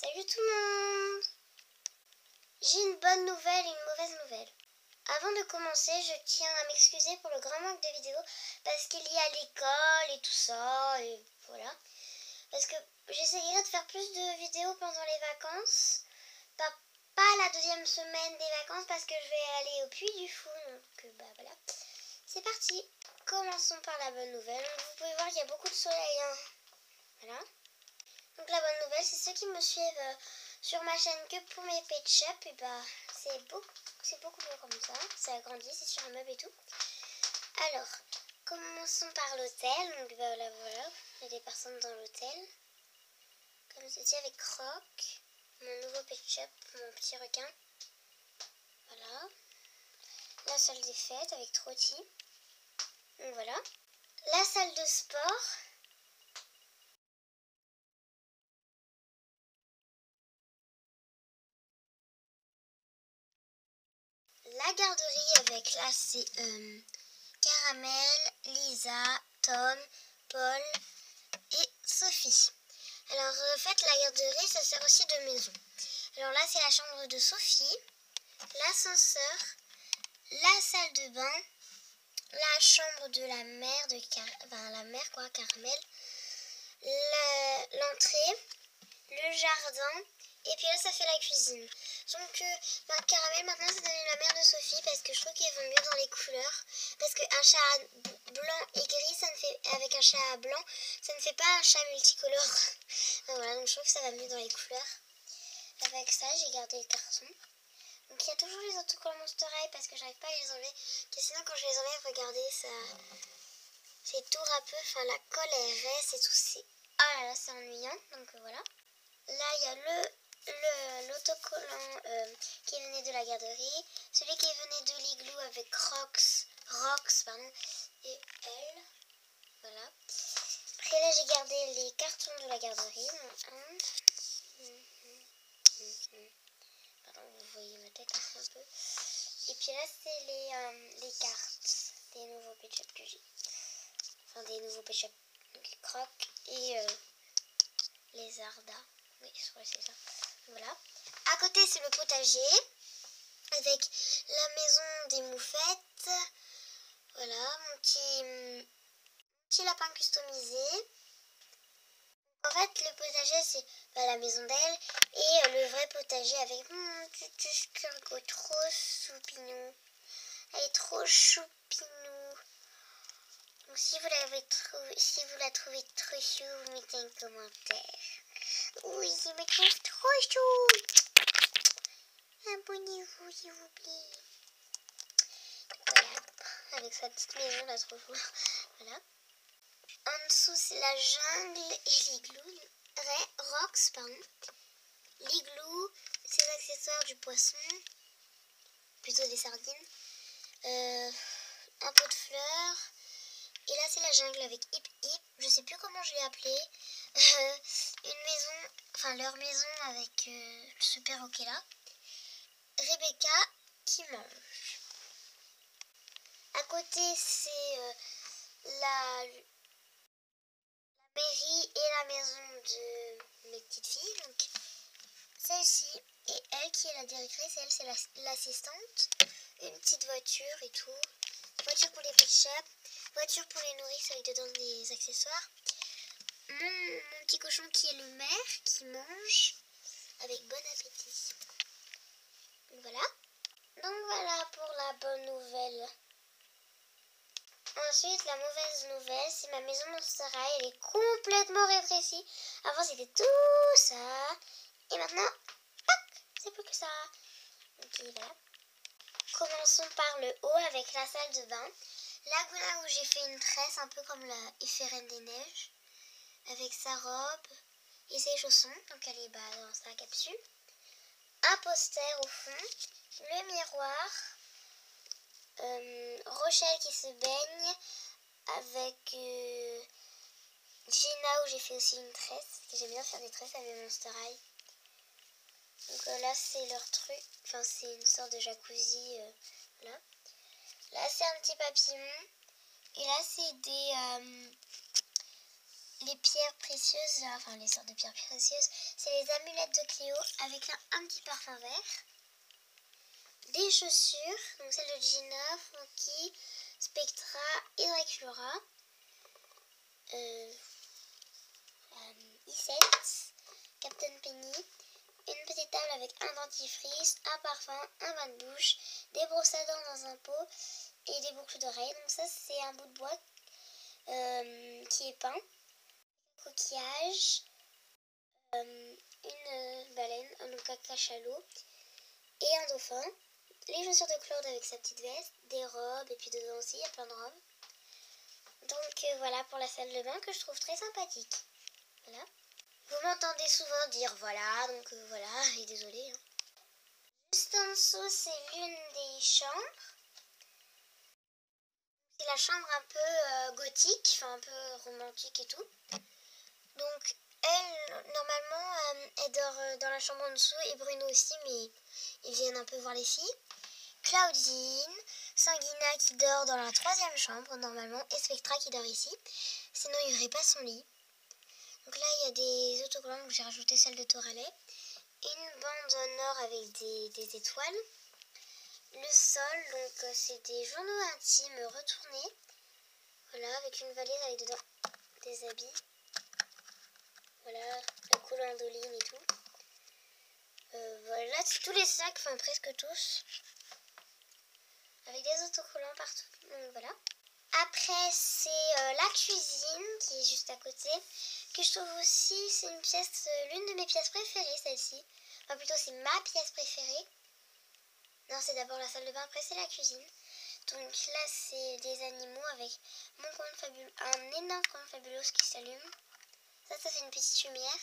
Salut tout le monde! J'ai une bonne nouvelle et une mauvaise nouvelle. Avant de commencer, je tiens à m'excuser pour le grand manque de vidéos parce qu'il y a l'école et tout ça, et voilà. Parce que j'essayerai de faire plus de vidéos pendant les vacances, pas la deuxième semaine des vacances parce que je vais aller au Puy du Fou, donc voilà. C'est parti! Commençons par la bonne nouvelle. Donc, vous pouvez voir qu'il y a beaucoup de soleil, hein. Voilà. Donc la bonne nouvelle, c'est ceux qui me suivent sur ma chaîne que pour mes Pet Shop, et c'est beaucoup mieux comme ça. Ça agrandit, c'est sur un meuble et tout. Alors, commençons par l'hôtel. Donc voilà, il y a des personnes dans l'hôtel. Comme ceci avec Croc, mon nouveau Pet Shop, mon petit requin. Voilà. La salle des fêtes avec Trotty. Donc voilà. La salle de sport. La garderie avec là c'est Caramel, Lisa, Tom, Paul et Sophie. Alors en fait la garderie ça sert aussi de maison. Alors là c'est la chambre de Sophie, l'ascenseur, la salle de bain, la chambre de la mère Caramel, l'entrée, le jardin. Et puis là, ça fait la cuisine. Donc, Caramel, maintenant, c'est devenu la mère de Sophie parce que je trouve qu'elle va mieux dans les couleurs. Parce qu'un chat blanc et gris, avec un chat blanc, ça ne fait pas un chat multicolore. Donc, voilà, donc je trouve que ça va mieux dans les couleurs. Avec ça, j'ai gardé le carton. Donc, il y a toujours les autocollants Monster High parce que j'arrive pas à les enlever. Que sinon, quand je les enlève, regardez, ça... c'est tout râpeux. Enfin, la colle, elle reste et tout. Ah là là, c'est ennuyant. Donc, voilà. Là, il y a l'autocollant qui venait de la garderie, celui qui venait de l'igloo avec Rox, et elle. Voilà. Après là, j'ai gardé les cartons de la garderie. Pardon, vous voyez ma tête un peu. Et puis là, c'est les cartes des nouveaux Pet Shop que j'ai. Enfin, des nouveaux Pet Shop. Donc, Croc et les Arda. Oui, je crois que c'est ça. Voilà. À côté, c'est le potager avec la maison des moufettes. Voilà, mon petit lapin customisé. En fait, le potager, c'est la maison d'elle. Et le vrai potager avec mon petit escargot trop choupinou. Elle est trop choupinou. Donc, si vous la trouvez trop chou, vous mettez un commentaire. Oui, je me trouve trop chou. Abonnez-vous s'il vous plaît. Voilà, avec sa petite maison là trop chou. Voilà. En dessous c'est la jungle et l'igloo. Rox, pardon. L'igloo, ses accessoires du poisson. Plutôt des sardines. Un pot de fleurs. Et là c'est la jungle avec Hip Hip. Je sais plus comment je l'ai appelé. Une maison, enfin leur maison avec le super ok là. Rebecca qui mange. À côté, c'est la mairie et la maison de mes petites filles. Donc, celle-ci et elle qui est la directrice, elle c'est l'assistante. Une petite voiture et tout. Voiture pour les Pet Shop. Voiture pour les nourrices avec dedans des accessoires. Mon petit cochon qui est le maire qui mange avec bon appétit. Donc voilà. Donc voilà pour la bonne nouvelle. Ensuite, la mauvaise nouvelle, c'est ma maison Monster High. Elle est complètement rétrécie. Avant, c'était tout ça. Et maintenant, c'est plus que ça. Ok, voilà. Commençons par le haut avec la salle de bain. Là où j'ai fait une tresse, un peu comme la Reine des Neiges. Avec sa robe et ses chaussons. Donc, elle est dans sa capsule. Un poster au fond. Le miroir. Rochelle qui se baigne avec Gina où j'ai fait aussi une tresse. Parce que j'aime bien faire des tresses avec Monster High. Donc là c'est leur truc. Enfin c'est une sorte de jacuzzi. Là. Là c'est un petit papillon. Et là c'est les pierres précieuses, là, enfin les sortes de pierres précieuses, c'est les amulettes de Cléo avec un petit parfum vert. Des chaussures, donc celles de Gina, Frankie, Spectra et Dracula. I7, Captain Penny, une petite table avec un dentifrice, un parfum, un bain de bouche, des brosses à dents dans un pot et des boucles d'oreilles. Donc ça c'est un bout de bois qui est peint. Coquillage, une baleine, donc un cachalot et un dauphin. Les chaussures de Claude avec sa petite veste, des robes et puis dedans aussi il y a plein de robes. Donc voilà pour la salle de bain que je trouve très sympathique. Voilà. Vous m'entendez souvent dire voilà, donc voilà, et désolée. Hein. Juste en dessous, c'est l'une des chambres. C'est la chambre un peu gothique, enfin un peu romantique et tout. Donc elle, normalement, elle dort dans la chambre en dessous et Bruno aussi, mais ils viennent un peu voir les filles. Claudine, Sanguina qui dort dans la 3e chambre normalement et Spectra qui dort ici. Sinon il n'y aurait pas son lit. Donc là il y a des autocollants, donc j'ai rajouté celle de Toralet. Une bande en or avec des étoiles. Le sol, donc c'est des journaux intimes retournés. Voilà, avec une valise avec dedans des habits. Voilà, la couleur d'Oline et tout. Voilà, c'est tous les sacs, enfin presque tous. Avec des autocollants partout. Donc voilà. Après, c'est la cuisine qui est juste à côté. Que je trouve aussi, c'est une pièce, l'une de mes pièces préférées, celle-ci. Enfin, plutôt, c'est ma pièce préférée. Non, c'est d'abord la salle de bain, après, c'est la cuisine. Donc là, c'est des animaux avec mon compte fabuleux, un énorme compte fabuleux qui s'allume. Ça fait une petite lumière.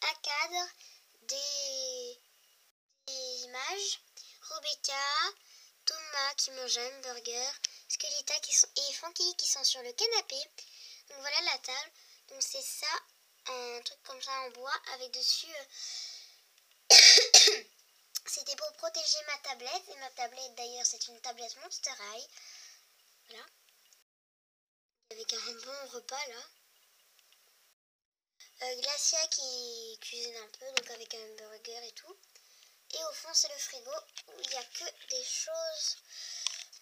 Un cadre, des images. Rebecca, Thomas qui mange un hamburger, Skelita et Frankie qui sont sur le canapé. Donc voilà la table. Donc c'est ça, un truc comme ça en bois avec dessus. C'était pour protéger ma tablette. Et ma tablette d'ailleurs c'est une tablette Monster High. Voilà. Avec un bon repas là. Glacia qui cuisine un peu, donc avec un hamburger et tout. Et au fond c'est le frigo où il n'y a que des choses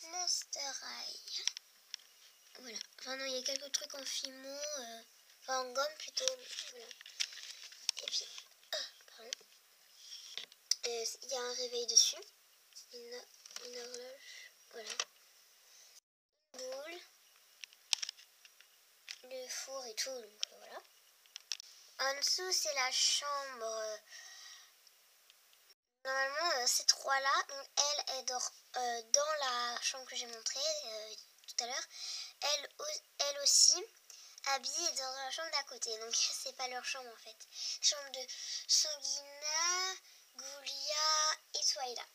Monster High. Voilà. Enfin non, il y a quelques trucs en fimo, enfin en gomme plutôt. Voilà. Et puis, pardon. Il y a un réveil dessus. Une horloge. Voilà. Une boule. Le four et tout, donc voilà. En dessous, c'est la chambre. Normalement, ces trois-là, donc elle dort dans la chambre que j'ai montrée tout à l'heure. Elle aussi habillée dans la chambre d'à côté. Donc c'est pas leur chambre en fait. Chambre de Sanguina, Goulia et Twyla.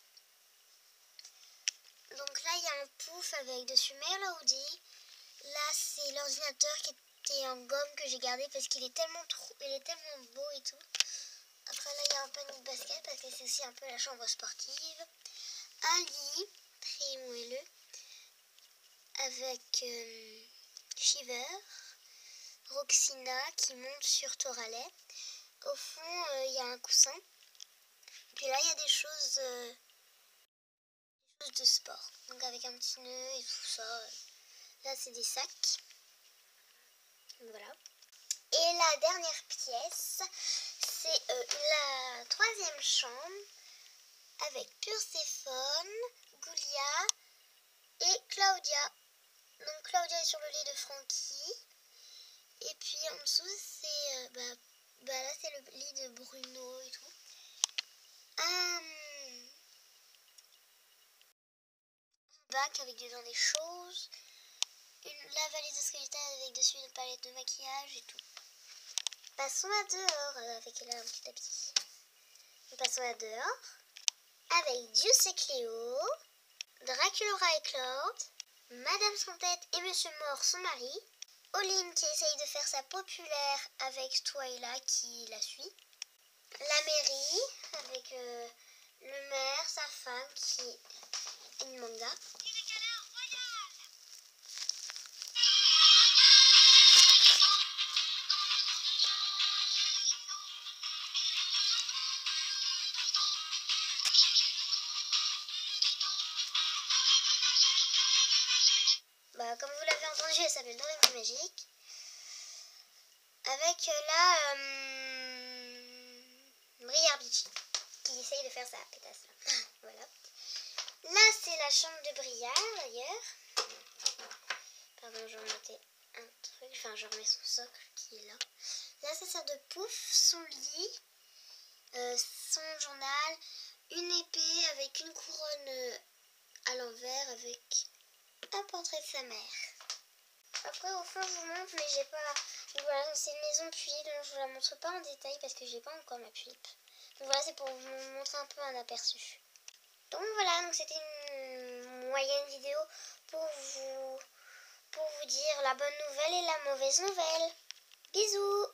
Donc là il y a un pouf avec dessus Melody. Là c'est l'ordinateur qui était en gomme que j'ai gardé parce qu'il est tellement beau et tout. Après là il y a un panier de basket parce que c'est aussi un peu la chambre sportive. Un lit très moelleux avec Shiver. Roxina qui monte sur Toralet. Au fond, il y a un coussin. Et puis là, il y a des choses de sport. Donc avec un petit nœud et tout ça. Là, c'est des sacs. Voilà. Et la dernière pièce, c'est la 3e chambre avec Perséphone, Goulia et Claudia. Donc Claudia est sur le lit de Frankie. Et puis en dessous, c'est là, c'est le lit de Bruno et tout. Un bac avec dedans des choses. La valise de Skelita avec dessus une palette de maquillage et tout. Passons à dehors avec là un petit tapis. Passons à dehors avec Deuce et Cléo, Dracula et Claude, Madame sans tête et Monsieur Mort son mari, Oline qui essaye de faire sa populaire avec Twyla qui la suit, la mairie avec le maire, sa femme qui est une manga. Bah, comme vous l'avez entendu, elle s'appelle Doraemon Magique. Avec la Briar Beachy qui essaye de faire sa pétasse là. Voilà. Là, c'est la chambre de Briar d'ailleurs. Pardon, je remettais un truc. Enfin, je remets son socle qui est là. Là, ça sert de pouf, son lit, son journal, une épée avec une couronne à l'envers avec un portrait de sa mère. Après, au fond, je vous montre, mais j'ai pas. Donc voilà, c'est une maison tuile, donc je vous la montre pas en détail parce que j'ai pas encore ma tulipe. Donc voilà, c'est pour vous montrer un peu un aperçu. Donc voilà, donc c'était une moyenne vidéo pour vous dire la bonne nouvelle et la mauvaise nouvelle. Bisous!